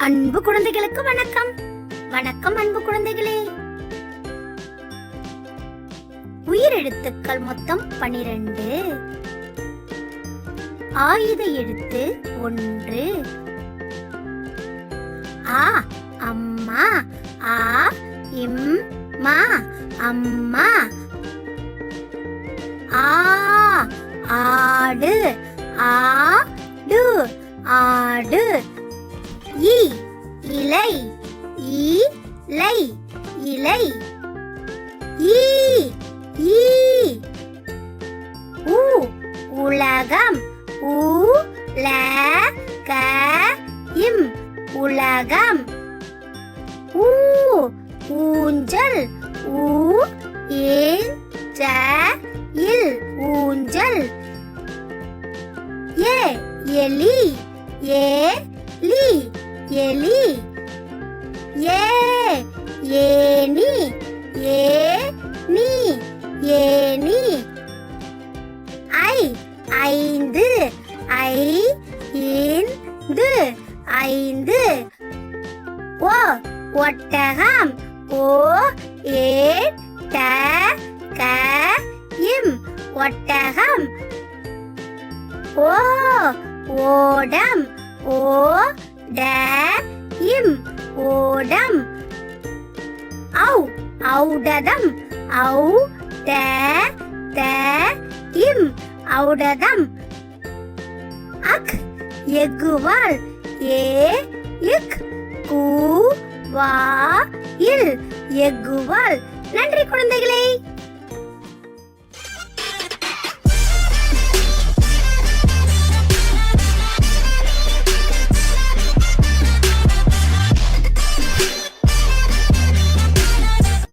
அன்பு குழந்தைகளுக்கு வணக்கம். வணக்கம் அன்பு குழந்தைகளே. உயிரெழுத்துக்கள் மொத்தம் 12. ஆயுத எழுத்து 1. ஆ அம்மா, ஆ இம் மா அம்மா. ஆ ஆடு, ஆடு ஆடு. இ இலை, இலை இலை. ஈ ஈ. உ உலகம், உலகம் உலகம். ஊ ஊஞ்சல், ஊஞ்சல் ஊஞ்சல். ஏ எலி, ஏலி எலி. ஏ ஏனி, ஏனி ஏனி. ஐ ஐந்து, ஐந்து ஐந்து. ஓ ஒட்டகம், ஓ ஏ ட க இம் ஒட்டகம். ஓ ஓடம், ஓ ட இம் ஓடம். ஔ ஔடதம், ஔ ட த இம் ஔடதம். அக் எக்குவால், ஏ இக் கூ வா இல் எக்குவால். நன்றி குழந்தைகளே.